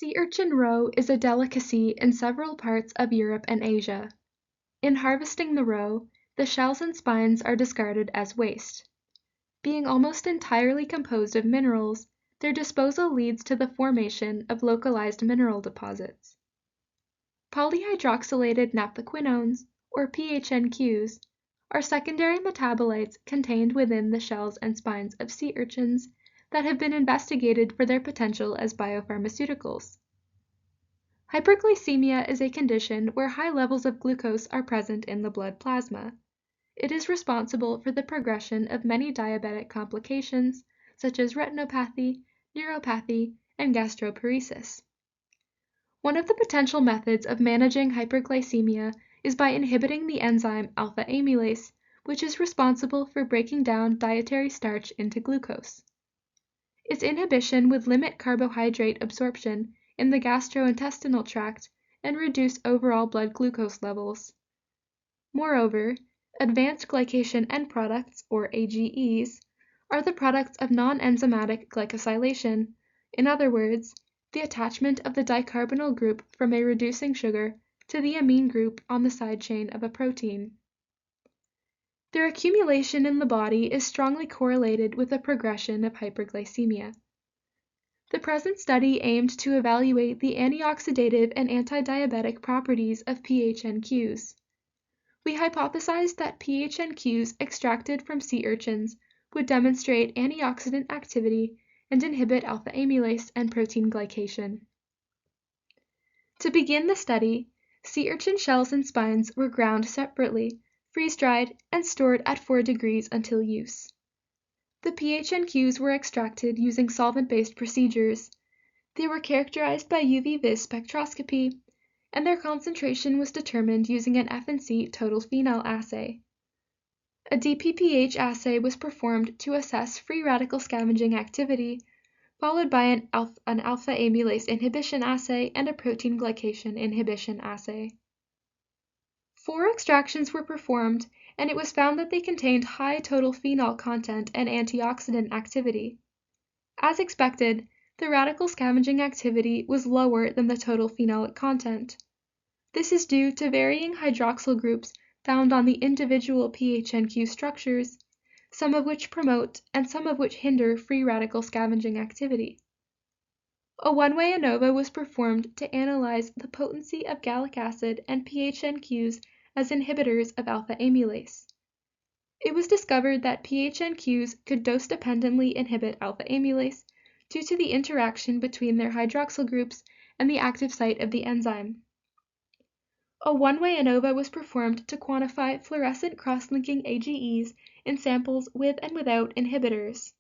Sea urchin roe is a delicacy in several parts of Europe and Asia. In harvesting the roe, the shells and spines are discarded as waste. Being almost entirely composed of minerals, their disposal leads to the formation of localized mineral deposits. Polyhydroxylated naphthoquinones, or PHNQs, are secondary metabolites contained within the shells and spines of sea urchins that have been investigated for their potential as biopharmaceuticals. Hyperglycemia is a condition where high levels of glucose are present in the blood plasma. It is responsible for the progression of many diabetic complications, such as retinopathy, neuropathy, and gastroparesis. One of the potential methods of managing hyperglycemia is by inhibiting the enzyme alpha amylase, which is responsible for breaking down dietary starch into glucose. Its inhibition would limit carbohydrate absorption in the gastrointestinal tract and reduce overall blood glucose levels. Moreover, advanced glycation end products, or AGEs, are the products of non-enzymatic glycosylation. In other words, the attachment of the dicarbonyl group from a reducing sugar to the amine group on the side chain of a protein. Their accumulation in the body is strongly correlated with the progression of hyperglycemia. The present study aimed to evaluate the antioxidative and antidiabetic properties of PHNQs. We hypothesized that PHNQs extracted from sea urchins would demonstrate antioxidant activity and inhibit alpha amylase and protein glycation. To begin the study, sea urchin shells and spines were ground separately, freeze-dried, and stored at 4 degrees until use. The PHNQs were extracted using solvent-based procedures. They were characterized by UV-vis spectroscopy, and their concentration was determined using an F&C total phenol assay. A DPPH assay was performed to assess free radical scavenging activity, followed by an alpha amylase inhibition assay and a protein glycation inhibition assay. 4 extractions were performed, and it was found that they contained high total phenol content and antioxidant activity. As expected, the radical scavenging activity was lower than the total phenolic content. This is due to varying hydroxyl groups found on the individual PHNQ structures, some of which promote and some of which hinder free radical scavenging activity. A one-way ANOVA was performed to analyze the potency of gallic acid and PHNQs as inhibitors of alpha amylase. It was discovered that PHNQs could dose-dependently inhibit alpha amylase due to the interaction between their hydroxyl groups and the active site of the enzyme. A one-way ANOVA was performed to quantify fluorescent cross-linking AGEs in samples with and without inhibitors.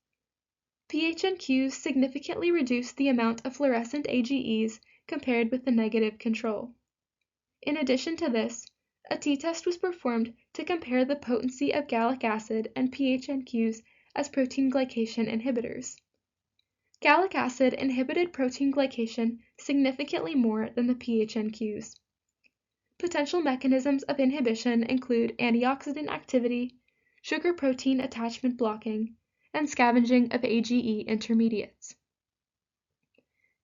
PHNQs significantly reduced the amount of fluorescent AGEs compared with the negative control. In addition to this, a t-test was performed to compare the potency of gallic acid and PHNQs as protein glycation inhibitors. Gallic acid inhibited protein glycation significantly more than the PHNQs. Potential mechanisms of inhibition include antioxidant activity, sugar-protein attachment blocking, and scavenging of AGE intermediates.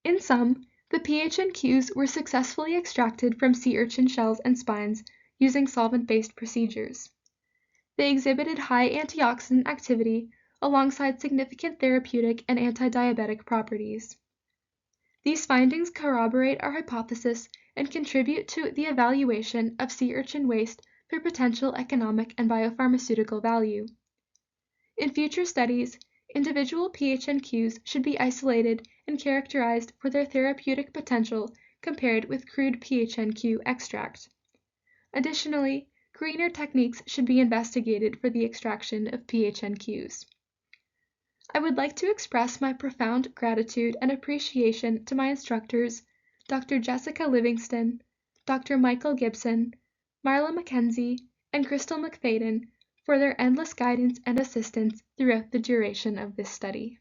In sum, the PHNQs were successfully extracted from sea urchin shells and spines using solvent-based procedures. They exhibited high antioxidant activity alongside significant therapeutic and antidiabetic properties. These findings corroborate our hypothesis and contribute to the evaluation of sea urchin waste for potential economic and biopharmaceutical value. In future studies, individual PHNQs should be isolated and characterized for their therapeutic potential compared with crude PHNQ extract. Additionally, greener techniques should be investigated for the extraction of PHNQs. I would like to express my profound gratitude and appreciation to my instructors, Dr. Jessica Livingston, Dr. Michael Gibson, Marla McKenzie, and Crystal McFadden for their endless guidance and assistance throughout the duration of this study.